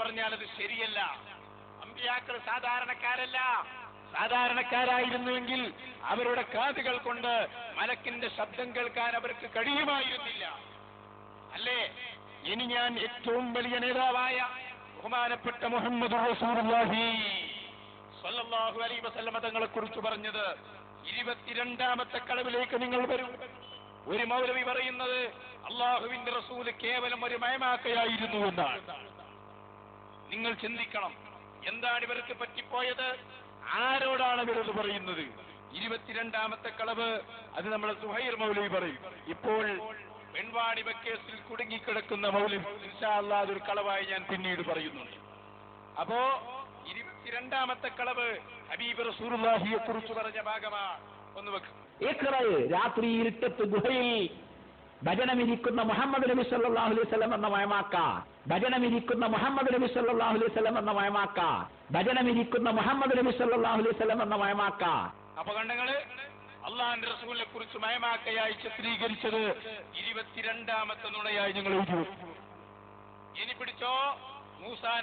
പറഞ്ഞാൽ അത് ശരിയല്ല. അമ്പിയാക്കൾ സാധാരണക്കാരല്ല. സാധാരണക്കാരായിരുന്നുവെങ്കിൽ അവരുടെ കാതുകൾ കൊണ്ട് മലക്കിന്റെ ശബ്ദം കേൾക്കാൻ അവർക്ക് കഴിയുമായിരുന്നില്ല, അല്ലേ? ഇനി ഞാൻ ഏറ്റവും വലിയ നേതാവായ ബഹുമാനപ്പെട്ട മുഹമ്മദ് റസൂലുള്ളാഹി സ്വല്ലല്ലാഹു അലൈഹി വസല്ലമ തങ്ങളെ കുറിച്ച് പറഞ്ഞത് 22ാമത്തെ കളവിലേക്ക് നിങ്ങൾ വരും. ഒരു മൗലവി പറയുന്നത് അള്ളാഹുവിന്റെ റസൂല് കേവലം ഒരു മയമാക്കയായിരുന്നു എന്നാണ്. നിങ്ങൾ ചിന്തിക്കണം, എന്താണ് ഇവർക്ക് പറ്റിപ്പോയത്? ആരോടാണ് ഇവരത് പറയുന്നത്? 22ാമത്തെ കളവ് അത് നമ്മളെ സുഹൈർ മൗലവി പറയും. ഇപ്പോൾ പെൺവാണിഭ കേസിൽ കുടുങ്ങിക്കിടക്കുന്ന മൗലവി, ഇൻഷാ അല്ലാഹ് അതൊരു കളവായി ഞാൻ പിന്നീട് പറയുന്നുണ്ട്. അപ്പോ 22ാമത്തെ കളവ് ഹബീബ് റസൂലുള്ളാഹിയെ കുറിച്ച് പറഞ്ഞ ഭാഗമാണ്. ഒന്ന് വെക്കും. രാത്രി ഇരുട്ടത്ത് ഗുഹയിൽ ഭജനമിരിക്കുന്ന മുഹമ്മദ് നബി സല്ലല്ലാഹു അലൈഹി വസല്ലം എന്ന മയമാക്ക, ഭജനമിരിക്കുന്ന മുഹമ്മദ് നബി സല്ലല്ലാഹു അലൈഹി വസല്ലം എന്ന മയമാക്ക, ഭജനമിരിക്കുന്ന മുഹമ്മദ് നബി സല്ലല്ലാഹു അലൈഹി വസല്ലം എന്ന മയമാക്ക. അപ്പൊ കണ്ടങ്ങള് അള്ളാഹുവിന്റെ റസൂലിനെ കുറിച്ച് മയമാക്കയായി ചിത്രീകരിച്ചത് 22ാമത്തെ നുണയായി ഞങ്ങൾ എഴുതി. ഇനി പിടിച്ചോ, മൂസാ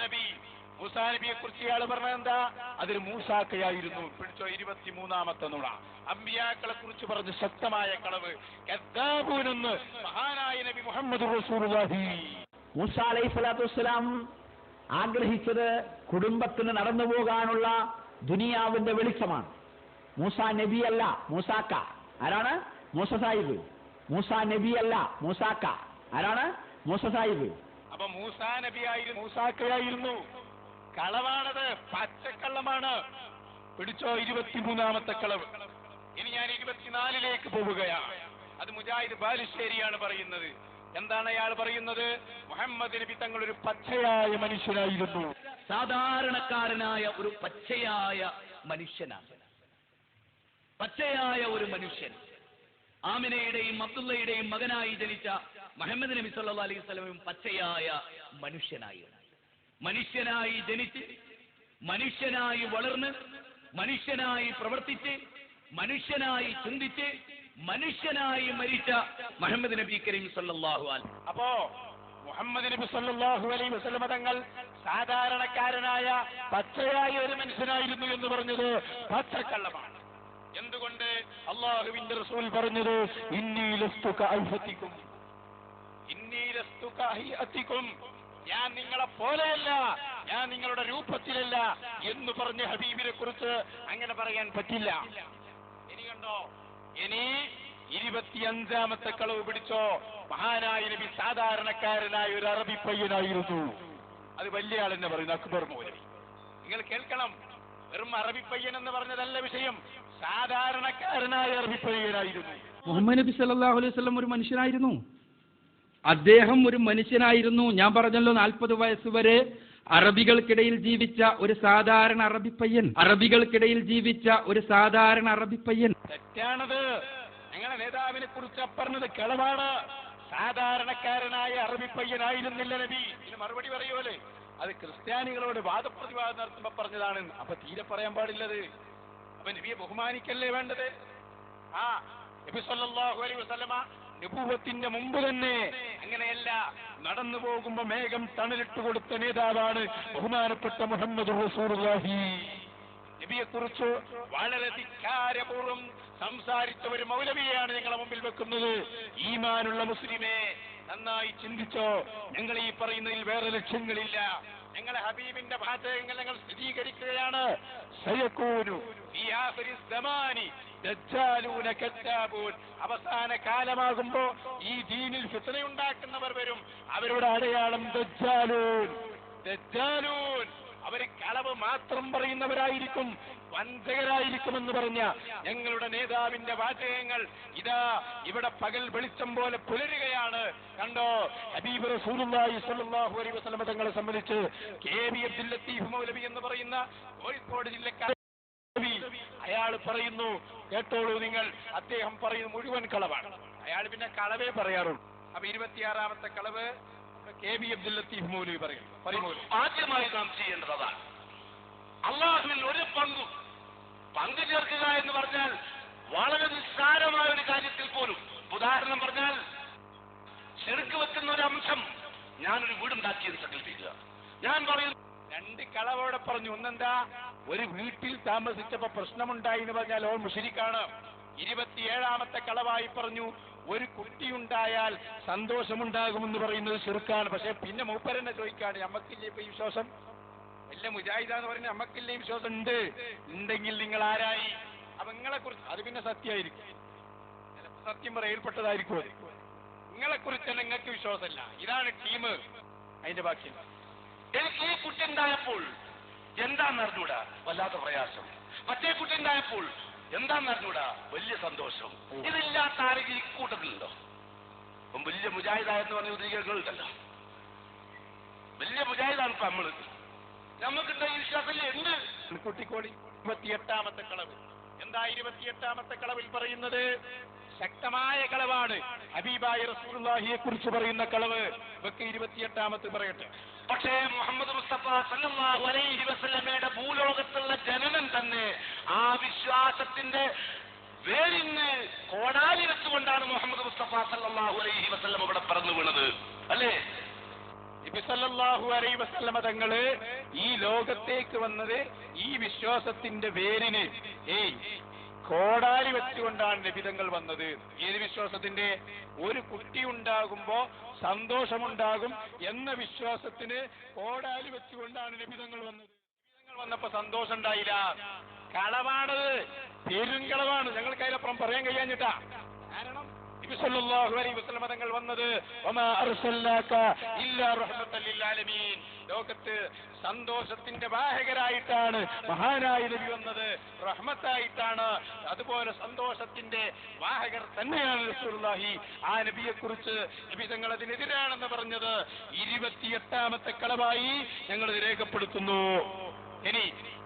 നബിയെ കുറിച്ച് ഇയാൾ പറഞ്ഞത് എന്താ? അതൊരു മൂസാക്കയായിരുന്നു. പിടിച്ചോ, 23ാമത്തെ നുണ. അമ്പിയാക്കളെ കുറിച്ച് പറഞ്ഞ ശക്തമായ കളവ് കദ്ദാബൂനെന്ന് മഹാനായ നബി മുഹമ്മദ് റസൂലുള്ളാഹി. മൂസാ അലൈഹി സ്വലാത്തു വസ്സലാം ആഗ്രഹിച്ചത് കുടുംബത്തിന് നടന്നു പോകാനുള്ള ദുനിയാവിന്റെ വെളിച്ചമാണ്. മൂസാ നബിയല്ല, മൂസാക്ക. ആരാണ്? മൂസ സാഹിബ്. മൂസാ നബിയല്ല, മൂസാക്ക. ആരാണ്? മൂസ സാഹിബ്. അപ്പൊ മൂസാ നബിയായിരുന്നു, മൂസാക്കയായിരുന്നു. കളവാണത്, പച്ചക്കള്ളമാണ്. പിടിച്ചോ, 23ാമത്തെ കളവ്. ഇനി ഞാൻ 24ലേക്ക് പോവുകയാണ്. അത് മുജാഹിദ് ബാലുശ്ശേരിയാണ് പറയുന്നത്. എന്താണ് അയാൾ പറയുന്നത്? മുഹമ്മദ് നബി തങ്ങൾ ഒരു പച്ചയായ മനുഷ്യനായിരുന്നു. സാധാരണക്കാരനായ ഒരു പച്ചയായ മനുഷ്യനാണ്. പച്ചയായ ഒരു മനുഷ്യൻ. ആമിനയുടെയും അബ്ദുള്ളയുടെയും മകനായി ജനിച്ച മുഹമ്മദ് നബി സല്ലല്ലാഹു അലൈഹി വസല്ലം പച്ചയായ മനുഷ്യനായി ജനിച്ച്, മനുഷ്യനായി വളർന്ന്, മനുഷ്യനായി പ്രവർത്തിച്ച്, മനുഷ്യനായി ചിന്തിച്ച്, മനുഷ്യനായി മരിച്ച മുഹമ്മദ് നബി കരീം സല്ലല്ലാഹു അലൈഹി. അപ്പോ മുഹമ്മദ് നബി സല്ലല്ലാഹു അലൈഹി വസല്ലം തങ്ങൾ സാധാരണക്കാരനായ പച്ചയായ ഒരു മനുഷ്യനായിരുന്നു എന്ന് പറഞ്ഞത് പച്ചക്കള്ളമാണ്. എന്തുകൊണ്ട്? അള്ളാഹുവിന്റെ റസൂൽ പറഞ്ഞത് ഇന്നി ലസ്തു കഅഹതികും, ഞാൻ നിങ്ങളെ പോലെയല്ല, ഞാൻ നിങ്ങളുടെ രൂപത്തിലല്ല എന്ന് പറഞ്ഞ ഹബീബിനെ കുറിച്ച് അങ്ങനെ പറയാൻ പറ്റില്ല. ഇനി കണ്ടോ, ഇനി 25ാമത്തെ കളവ് പിടിച്ചോ. മഹാനായ നബി സാധാരണക്കാരനായ ഒരു അറബി പയ്യനായിരുന്നു. അത് വലിയ ആളെന്നെ പറയുന്നു, അക്ബർ മൗലവി. നിങ്ങൾ കേൾക്കണം, വെറും അറബി പയ്യൻ എന്ന് പറഞ്ഞതല്ല വിഷയം, സാധാരണക്കാരനായ അറബി പയ്യനായിരുന്നു. മുഹമ്മദ് നബി സല്ലല്ലാഹു അലൈഹി വസല്ലം ഒരു മനുഷ്യനായിരുന്നു. അദ്ദേഹം ഒരു മനുഷ്യനായിരുന്നു. ഞാൻ പറഞ്ഞല്ലോ, 40 വയസ്സ് വരെ അറബികൾക്കിടയിൽ ജീവിച്ച ഒരു സാധാരണ അറബിപ്പയ്യൻ. തെറ്റാണത്. ഞങ്ങളുടെ നേതാവിനെ കുറിച്ച് പറഞ്ഞത് കളവാണ്. സാധാരണക്കാരനായ അറബിപ്പയ്യനായിരുന്നില്ല നബി. ഇതിന് മറുപടി പറയുമല്ലേ, അത് ക്രിസ്ത്യാനികളോട് വാദപ്രതിവാദം നടത്തുമ്പോ പറഞ്ഞതാണ്. അപ്പൊ തീരെ പറയാൻ പാടില്ലത്. അപ്പൊ നബിയെ ബഹുമാനിക്കല്ലേ വേണ്ടത്? നബി സല്ലല്ലാഹു അലൈഹി വസല്ലമ നബുവത്തിന്റെ മുമ്പ് തന്നെ അങ്ങനെയല്ല, നടന്നു പോകുമ്പോ മേഘം തണലിട്ട് കൊടുത്ത നേതാവാണ് ബഹുമാനപ്പെട്ട മുഹമ്മദ് റസൂലുള്ളാഹി. നബിയെ കുറിച്ച് വളരെ ധിക്കാരപൂർവ്വം സംസാരിച്ച ഒരു മൗലവിയെയാണ് ഞങ്ങളെ മുമ്പിൽ വെക്കുന്നത്. ഈമാനുള്ള മുസ്ലിമേ, നന്നായി ചിന്തിച്ചോ. ഞങ്ങൾ ഈ പറയുന്നതിൽ വേറെ ലക്ഷ്യങ്ങളില്ല. ഞങ്ങളെ ഹബീബിന്റെ വാചകങ്ങൾ ഞങ്ങൾ സ്ഥിരീകരിക്കുകയാണ്. സയകൂനു ഫീ ആഖിരി സമാനി ദജ്ജാലൂന കദ്ദാബൂൻ. അവസാന കാലമാകുമ്പോ ഈ ദീനിൽ ഫിത്നയുണ്ടാക്കുന്നവർ വരും. അവരുടെ അടയാളം ദജ്ജാലൂൻ. അവർ കളവ് മാത്രം പറയുന്നവരായിരിക്കും, വഞ്ചകരായിരിക്കുമെന്ന് പറഞ്ഞ ഞങ്ങളുടെ നേതാവിന്റെ വാചകങ്ങൾ ഇതാ ഇവിടെ പകൽ വെളിച്ചം പോലെ പുലരുകയാണ്. കണ്ടോ, ഹബീബ് റസൂലുള്ളാഹി സ്വല്ലല്ലാഹു അലൈഹി വസല്ലം തങ്ങളെ സംബന്ധിച്ച് കെ.വി. അബ്ദുൽ ലത്തീഫ് മൗലവി എന്ന് പറയുന്ന കോഴിക്കോട് ജില്ലക്കാരൻ അയാൾ പറയുന്നു, കേട്ടോളൂ നിങ്ങൾ, അദ്ദേഹം പറയുന്നത് മുഴുവൻ കളവാണ്. അയാൾ പിന്നെ കളവേ പറയാറുള്ളൂ. അപ്പൊ 26ാമത്തെ കളവ് കെ.വി. അബ്ദുൽ ലത്തീഫ് മൗലവി പറയുന്നു. ആദ്യമായി നാം ചെയ്യേണ്ടത് അതാണ്. അള്ളാഹുവിൽ ഒരു പങ്കു ചേർക്കുക എന്ന് പറഞ്ഞാൽ വളരെ നിസ്സാരമായ ഒരു കാര്യത്തിൽ പോലും, ഉദാഹരണം പറഞ്ഞാൽ ശിർക്ക് വെക്കുന്ന ഒരു അംശം, ഞാനൊരു വീടുണ്ടാക്കിയെന്ന് സങ്കല്പിക്കുക. ഞാൻ പറയുന്നു. 2 കളവോടെ പറഞ്ഞു. ഒന്നെന്താ, ഒരു വീട്ടിൽ താമസിച്ചപ്പോ പ്രശ്നമുണ്ടായി എന്ന് പറഞ്ഞാൽ ഓ മുശ്രിക്കാണ്. 27ാമത്തെ കളവായി പറഞ്ഞു, ഒരു കുട്ടിയുണ്ടായാൽ സന്തോഷമുണ്ടാകുമെന്ന് പറയുന്നത് ശിർക്കാണ്. പക്ഷെ പിന്നെ മൂപ്പരെന്നെ ചോദിക്കാണ്, നമ്മക്കില്ലേ ഇപ്പൊ ഈ വിശ്വാസം? വലിയ മുജാഹിദാന്ന് പറയുന്നത് നമ്മക്കില്ലേ ഈ വിശ്വാസം? ഉണ്ടെങ്കിൽ നിങ്ങൾ ആരായി? അപ്പൊ നിങ്ങളെ കുറിച്ച് അത് പിന്നെ സത്യമായിരിക്കും, ചിലപ്പോൾ സത്യം പറയൽപ്പെട്ടതായിരിക്കും. അത് നിങ്ങളെ കുറിച്ച് നിങ്ങൾക്ക് വിശ്വാസമല്ല. ഇതാണ് ടീം. അതിന്റെ ബാക്കി എനിക്ക് ഈ കുട്ടി ഉണ്ടായപ്പോൾ എന്താന്ന് അറിഞ്ഞൂടാ, വല്ലാത്ത പ്രയാസം. മറ്റേ കുട്ടി ഉണ്ടായപ്പോൾ എന്താന്ന് അറിഞ്ഞൂടാ, വലിയ സന്തോഷം. ഇതില്ലാത്ത ആരെങ്കിലും ഈ കൂട്ടത്തിലുണ്ടോ? ഇപ്പം വലിയ മുജാഹിദായെന്ന് പറഞ്ഞ ഉദ്യോഗങ്ങളുണ്ടല്ലോ, വലിയ മുജാഹിദാണ് ഇപ്പൊ നമ്മള്. നമുക്കുണ്ട ഈ വിശ്വാസത്തിൽ എന്ത്? കുട്ടിക്കോളി 28ാമത്തെ കളവ്. എന്താ 28ാമത്തെ കളവിൽ പറയുന്നത്? ശക്തമായ കളവാണ്. ഹബീബായ റസൂലുള്ളാഹിയെ കുറിച്ച് പറയുന്ന കളവ്. ഇവക്ക് 28ാമത്തെ പറയട്ടെ. പക്ഷേ മുഹമ്മദ് മുസ്തഫ സല്ലല്ലാഹു അലൈഹി വസല്ലമയുടെ ഭൂലോകത്തുള്ള ജനനം തന്നെ ആ വിശ്വാസത്തിന്റെ വേരിന് കോടാലി വെച്ചുകൊണ്ടാണ് മുഹമ്മദ് മുസ്തഫ സല്ലല്ലാഹു അലൈഹി വസല്ലം ഇവിടെ പറന്നു വീണത്, അല്ലേ? നബി സല്ലല്ലാഹു അലൈഹി വസല്ലമ തങ്ങള് ഈ ലോകത്തേക്ക് വന്നത് ഈ വിശ്വാസത്തിന്റെ വേരിന് കോടാലി വെച്ചുകൊണ്ടാണ് നബിതങ്ങൾ വന്നത്. ഏത് വിശ്വാസത്തിന്റെ? ഒരു കുട്ടി ഉണ്ടാകുമ്പോ സന്തോഷമുണ്ടാകും എന്ന വിശ്വാസത്തിന് കോടാലി വെച്ചുകൊണ്ടാണ് നബിതങ്ങൾ വന്നത്. നബിതങ്ങൾ വന്നപ്പോ സന്തോഷം ഉണ്ടായില്ല. കളവാണത്, പെരുങ്കളവാണ്. ഞങ്ങൾക്ക് അതിലപ്പുറം പറയാൻ കഴിയാഞ്ഞിട്ടാ. കാരണം നബി സല്ലല്ലാഹു അലൈഹി വസല്ലം തങ്ങൾ വന്നത് വമാ അർസൽനാക ഇല്ലാ റഹ്മത്തൽ ലിൽ ആലമീൻ, ലോകത്ത് സന്തോഷത്തിന്റെ വാഹകരായിട്ടാണ് മഹാനായ നബി വന്നത്, റഹ്മത്തായിട്ടാണ്. അതുപോലെ സന്തോഷത്തിന്റെ വാഹകർ തന്നെയാണ് റസൂലുള്ളാഹി. ആ നബിയെ കുറിച്ച് നബി തങ്ങൾ അതിനെതിരാണെന്ന് പറഞ്ഞത് 28ാമത്തെ കളവായി ഞങ്ങൾ രേഖപ്പെടുത്തുന്നു.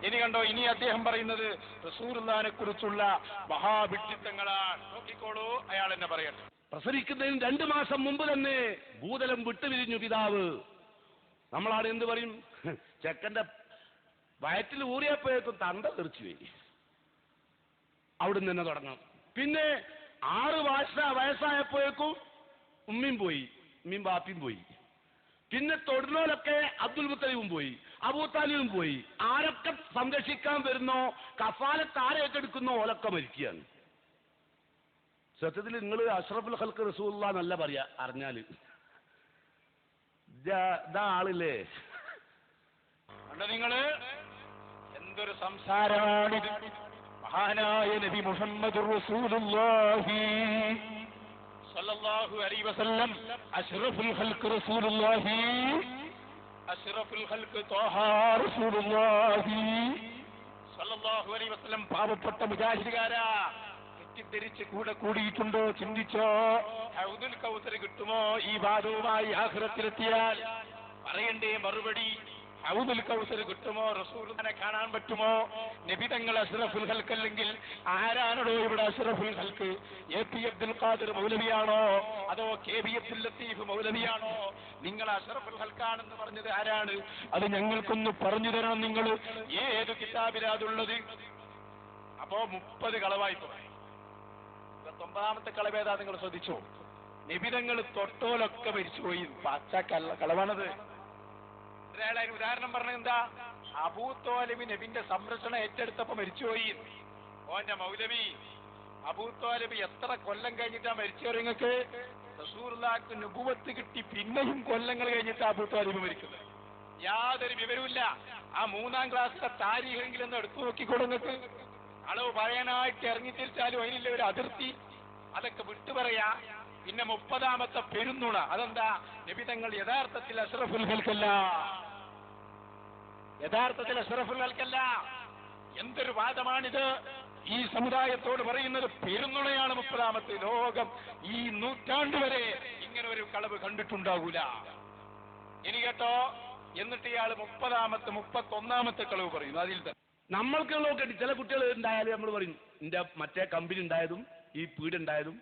ഇനി കണ്ടോ, ഇനി അദ്ദേഹം പറയുന്നത് റസൂലുള്ളാഹിനെ കുറിച്ചുള്ള മഹാവിഡ്ഢിത്തങ്ങളാണ്. നോക്കിക്കോളൂ, അയാൾ എന്നെ പറയട്ടെ. പ്രസവിക്കുന്നതിന് 2 മാസം മുമ്പ് തന്നെ ഭൂതലം വിട്ടുപിരിഞ്ഞു പിതാവ്. നമ്മളാണ് എന്ത് പറയും, ചെക്കന്റെ വയറ്റിൽ ഊറിയപ്പോഴേക്കും തണ്ട തെറിച്ചു പോയി. അവിടുന്ന് തന്നെ തുടങ്ങണം. പിന്നെ 6 വയസ്സായപ്പോഴേക്കും ഉമ്മയും പോയി, ഉമ്മയും ബാപ്പിയും പോയി. പിന്നെ തൊടുന്നോലൊക്കെ അബ്ദുൽ മുത്തലിബും പോയി, അബൂതാലിബും പോയി. ആരൊക്കെ സംരക്ഷിക്കാൻ വരുന്നോ, കഫാലത്ത് ആരെ ഏറ്റെടുക്കുന്നോ ഓലൊക്കെ മരിക്കുകയാണ്. സത്യത്തിൽ നിങ്ങൾ അഷ്റഫുൽ ഖൽഖ് റസൂലുള്ളാഹി എന്നല്ല പറയാ, അറിഞ്ഞാല് ഇതാ ആളില്ലേ. അല്ല, നിങ്ങള് എന്തൊരു സംസാരമാണിത്. മഹാനായ നബി മുഹമ്മദുർ റസൂലുള്ളാഹി സല്ലല്ലാഹു അലൈഹി വസല്ലം, അഷ്റഫുൽ ഖൽഖ് റസൂലുള്ളാഹി, അഷ്റഫുൽ ഖൽഖ് ത്വാഹ റസൂലുള്ളാഹി സല്ലല്ലാഹു അലൈഹി വസല്ലം. പാവപ്പെട്ട മുജാഹിദുകാരാ, തെറ്റിദ്ധരിച്ച് കൂടെ കൂടിയിട്ടുണ്ടോ? ചിന്തിച്ചോ? ഹൗദുൽ കൗസർ കിട്ടുമോ ഈ വാദവുമായി ആഖിറത്തിലെത്തിയാൽ? പറയണ്ടേ മറുപടി. ഹൗദുൽ കൗസർ കിട്ടുമോ? റസൂലുള്ളാഹിനെ കാണാൻ പറ്റുമോ? നബി തങ്ങൾ അഷ്റഫുൽ ഖൽഖ് അല്ലെങ്കിൽ ആരാണോ ഇവിടെ അഷ്റഫുൽ ഖൽഖ്? എ.പി. അബ്ദുൽ ഖാദിർ മൗലവിയാണോ അതോ കെ.ബി. അബ്ദുൽ ലത്തീഫ് മൗലവിയാണോ? നിങ്ങൾ അഷ്റഫുൽ ഖൽഖാണെന്ന് പറഞ്ഞത് ആരാണ്? അത് ഞങ്ങൾക്കൊന്ന് പറഞ്ഞു തരണം. നിങ്ങൾ ഏത് കിതാബിലാ അതുള്ളത്? അപ്പോ 30 കളവായി പോയി. 29ാമത്തെ കളവേതാ നിങ്ങൾ ശ്രദ്ധിച്ചോ? നബിതങ്ങൾ തൊട്ടോലൊക്കെ മരിച്ചുപോയി. പച്ച കളവാണത്. അതിന് ഉദാഹരണം പറഞ്ഞത് എന്താ? അബൂ ത്വാലിബ് നബിന്റെ സംരക്ഷണം ഏറ്റെടുത്തപ്പോ മരിച്ചുപോയി. ഓന്റെ മൗലവി അബൂ ത്വാലിബ് എത്ര കൊല്ലം കഴിഞ്ഞിട്ടാ മരിച്ചവർ? നിങ്ങൾക്ക് റസൂലുള്ളാഹിക്ക് നുബുവത്ത് കിട്ടി പിന്നെയും കൊല്ലങ്ങൾ കഴിഞ്ഞിട്ട് അബൂ ത്വാലിബ് മരിക്കുന്നത്. യാതൊരു വിവരവുമില്ല. ആ 3ാം ക്ലാസ്സിലെ താരീഖെങ്കിലും ഒന്ന് എടുത്തു നോക്കിക്കോളൂ. നിങ്ങൾക്ക് അളവ് പറയാനായിട്ട് ഇറങ്ങിത്തിരിച്ചാലും അതിനില്ല ഒരു അതിർത്തി. അതൊക്കെ വിട്ടു പറയാ. പിന്നെ 30ാമത്തെ പെരുന്നുണ. അതെന്താ? നബി തങ്ങൾ യഥാർത്ഥത്തിൽ അഷ്റഫുൽ ഖൽഖല്ല, യഥാർത്ഥത്തിൽ അഷ്റഫുൽ ഖൽഖല്ല. എന്തൊരു വാദമാണിത്! ഈ സമുദായത്തോട് പറയുന്നത് പെരുന്നുണയാണ് 30ാമത്തെ. ലോകം ഈ നൂറ്റാണ്ട് വരെ ഇങ്ങനെ ഒരു കളവ് കണ്ടിട്ടുണ്ടാകൂല. ഇനി കേട്ടോ, എന്നിട്ട് ഇയാൾ 31ാമത്തെ കളവ് പറയുന്നു. അതിൽ തന്നെ നമ്മൾക്കുള്ളതൊക്കെ ചില കുട്ടികൾ ഉണ്ടായാലും നമ്മൾ പറയും, എന്റെ മറ്റേ കമ്പനി ഉണ്ടായതും ഈ പീടുണ്ടായതും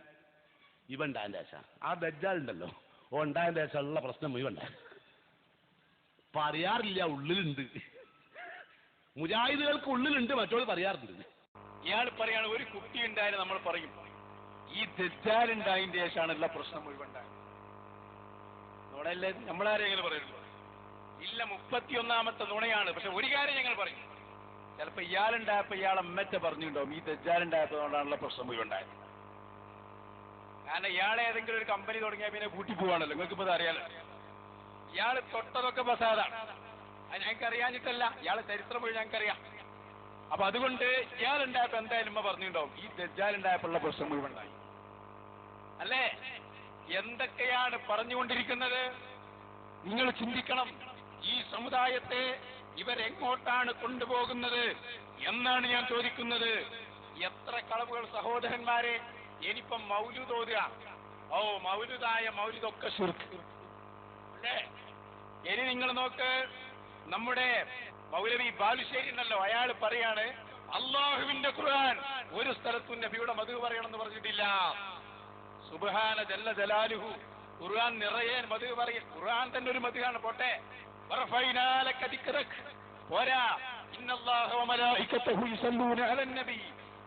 ഇവ ഉണ്ടായതിന്റെ ശേഷം. ആ ദജ്ജാലുണ്ടല്ലോ, ഓ ഉണ്ടായതിന്റെ ശേഷം ഉള്ള പ്രശ്നം മുഴുവൻ പറയാറില്ല, ഉള്ളിലുണ്ട്. മുജാഹിദുകൾക്ക് ഉള്ളിലുണ്ട്, മറ്റോട് പറയാറുണ്ട്. ഇയാൾ പറയാണ് ഒരു കുട്ടി ഉണ്ടായാലും നമ്മൾ പറയും ഈ ദജ്ജാലുണ്ടായതിന്റെ ശേഷമാണ് എല്ലാ പ്രശ്നം മുഴുവൻ ഉണ്ടായത്. നമ്മളാരെങ്കിലും പറയുള്ളൂ. ഇല്ല 31ാമത്തെ നുണയാണ്. പക്ഷെ ഒരു കാര്യം ഞങ്ങൾ പറയും, ചിലപ്പോ ഇയാളുണ്ടായപ്പോ ഇയാളെ മെറ്റ പറഞ്ഞിട്ടുണ്ടാവും ഈ ദജ്ജാലുണ്ടായപ്പോഴാണല്ലോ പ്രശ്നം മുഴുവൻ ഉണ്ടായത്. കാരണം ഇയാളെ ഏതെങ്കിലും ഒരു കമ്പനി തുടങ്ങിയാൽ പിന്നെ കൂട്ടി പോവാണല്ലോ, നിങ്ങൾക്ക് ഇപ്പൊ അറിയാലോ. ഇയാള് തൊട്ടതൊക്കെ പ്രസാദാണ്, അത് ഞങ്ങൾക്ക് അറിയാഞ്ഞിട്ടല്ല, ഇയാളെ ചരിത്രം മുഴുവൻ ഞങ്ങൾക്കറിയാം. അപ്പൊ അതുകൊണ്ട് ഇയാളുണ്ടായപ്പോ എന്തായാലും ഉമ്മ പറഞ്ഞിട്ടുണ്ടാവും ഈ ദജ്ജാലുണ്ടായപ്പോഴുള്ള പ്രശ്നം മുഴുവൻ ഉണ്ടായി അല്ലേ. എന്തൊക്കെയാണ് പറഞ്ഞുകൊണ്ടിരിക്കുന്നത് നിങ്ങൾ ചിന്തിക്കണം. ഈ സമുദായത്തെ ഇവരെങ്ങോട്ടാണ് കൊണ്ടുപോകുന്നത് എന്നാണ് ഞാൻ ചോദിക്കുന്നത്. എത്ര കളവുകൾ സഹോദരന്മാരെ. ഇനിയിപ്പം മൗലൂദ് ഓതുക, ഓ മൗലൂദായ മൗലൂദൊക്കെ ശിർക്ക് അല്ലേ. ഇനി നിങ്ങൾ നോക്ക്, നമ്മുടെ മൗലവി ബാലുശ്ശേരി ഉണ്ടല്ലോ, അയാൾ പറയാണ് അള്ളാഹുവിന്റെ ഖുർആൻ ഒരു സ്ഥലത്തും നബിയുടെ മദ്ഹ് പറയണമെന്ന് പറഞ്ഞിട്ടില്ല. സുബ്ഹാന ജല്ല ജലാലുഹു, ഖുർആൻ നിറയെ മദ്ഹ് പറയും. ഖുർആൻ തന്നെ ഒരു മദ്ഹാണ്, പോട്ടെ. വറഫൈനാ ലക ദിക്റക, പോരാ. ഇന്നല്ലാഹ വമലായികതഹു യുസല്ലൂന അലൻ നബി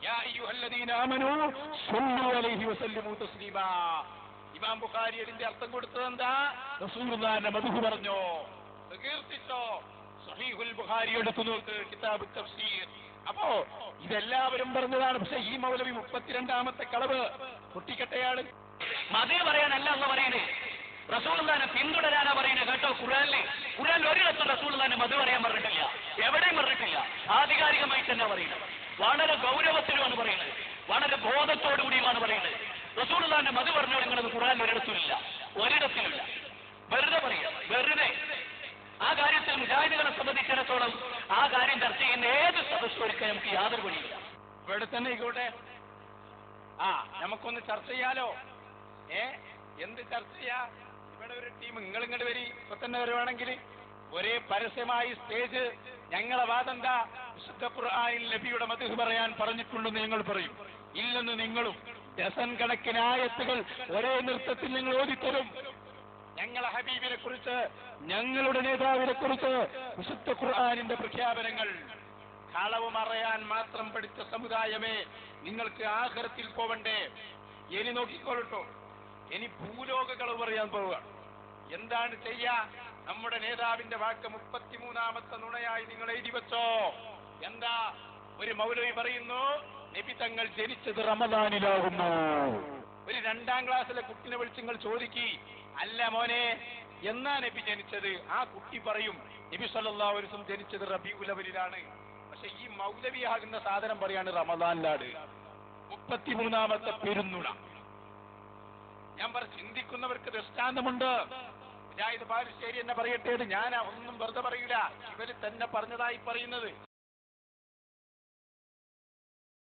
യാ അയ്യുഹല്ലദീന ആമനൂ സ്വല്ലു അലൈഹി വസല്ലിമു തസ്ലീമാ. ഇമാം ബുഖാരി ഇതിന്റെ അർത്ഥം കൊടുത്തത് എന്താ? റസൂലുള്ളാഹിന്റെ മദ്ഹ് പറഞ്ഞോ, കീർത്തിച്ചോ. സഹീഹുൽ ബുഖാരി എടുത്തു നോക്ക്, കിതാബ് തഫ്സീർ. അപ്പോ ഇതെല്ലാവരും പറഞ്ഞതാണ്. പക്ഷെ ഈ മൗലവി 32ാമത്തെ കളവ് പൊട്ടിക്കട്ടയാള്. മദ്ഹ് പറയാനല്ല എന്ന് പറയുന്നത്, റസൂലുള്ളാഹിനെ പിന്തുടരാനാ പറയുന്നത് കേട്ടോ. ഖുർആനിൽ ഒരിടത്തും റസൂലുള്ളാഹിനെ മദ്ഹ് പറയാൻ പറഞ്ഞിട്ടില്ല, എവിടെയും പറഞ്ഞിട്ടില്ല. ആധികാരികമായി തന്നെ പറയുന്നത്, വളരെ ഗൗരവത്തിലുമാണ് പറയുന്നത്, വളരെ ബോധത്തോടുകൂടിയുമാണ് പറയുന്നത്. റസൂലുള്ളാഹിന്റെ മദ്ഹ് പറഞ്ഞു നിങ്ങളത് ഖുർആനിൽ ഒരിടത്തുമില്ല, ഒരിടത്തിലില്ല. വെറുതെ പറയാം, വെറുതെ. ആ കാര്യത്തിൽ മുജാഹിദുകളെ സംബന്ധിച്ചിടത്തോളം ആ കാര്യം ചർച്ച ചെയ്യുന്ന ഏത് സദസ്സും ഒരുക്കാൻ നമുക്ക് യാതൊരു വഴിയില്ല. ഇവിടെ തന്നെ ആയിക്കോട്ടെ, നമുക്കൊന്ന് ചർച്ച ചെയ്യാലോ. എന്ത് ചർച്ച ചെയ്യാ? ഇവിടെ ഒരു ടീം നിങ്ങൾ ഇങ്ങോട്ട് വരി, ഇപ്പൊ തന്നെ വരുവാണെങ്കിൽ ഒരേ പരസ്യമായി സ്റ്റേജ്. ഞങ്ങളെ വാദം എന്താ? വിശുദ്ധ ഖുർആനിൽ നബിയുടെ മദ്ഹ് പറയാൻ പറഞ്ഞിട്ടുണ്ടെന്ന് ഞങ്ങൾ പറയും. ഇല്ലെന്ന് നിങ്ങളും. ഡസൻ കണക്കിന് ആയത്തുകൾ ഒരേ നൃത്തത്തിൽ നിങ്ങൾ ഓതിത്തരും. ഞങ്ങളെ ഹബീബിനെ കുറിച്ച്, ഞങ്ങളുടെ നേതാവിനെ കുറിച്ച് വിശുദ്ധ ഖുർആനിന്റെ പ്രഖ്യാപനങ്ങൾ. കളവ് മറയാൻ മാത്രം പഠിച്ച സമുദായമേ, നിങ്ങൾക്ക് ആഖിറത്തിൽ പോവണ്ടേ? ഇനി നോക്കിക്കോളട്ടോ, ഇനി ഭൂലോക കളവ് പറയാൻ പോവുക. എന്താണ് ചെയ്യാ? നമ്മുടെ നേതാവിന്റെ വാക്ക് 33ാമത്തെ നുണയായി നിങ്ങൾ എഴുതി വെച്ചോ. എന്താ? ഒരു മൗലവി പറയുന്നു നബി തങ്ങൾ ജനിച്ചത് റമദാനിലാകുന്നു. ഒരു 2ാം ക്ലാസ്സിലെ കുട്ടിനെ വിളിച്ച് നിങ്ങൾ ചോദിക്കി, അല്ല മോനെ എന്നാ നബി ജനിച്ചത്? ആ കുട്ടി പറയും നബി സല്ലല്ലാഹു അലൈഹി വസല്ലം ജനിച്ചത് റബീഉൽ അവ്വലിലാണ്. പക്ഷെ ഈ മൗലവിയാകുന്ന സാധനം പറയാണ് റമദാനിലാണ്. 33ാമത്തെ പെരുന്നുണ. ഞാൻ ചിന്തിക്കുന്നവർക്ക് ദൃഷ്ടാന്തമുണ്ട്. മുജാഹിദ് ബാലുശ്ശേരി എന്നെ പറയട്ടെ, ഞാൻ ഒന്നും വെറുതെ പറയൂല, ഇവര് തന്നെ പറഞ്ഞതായി പറയുന്നത്.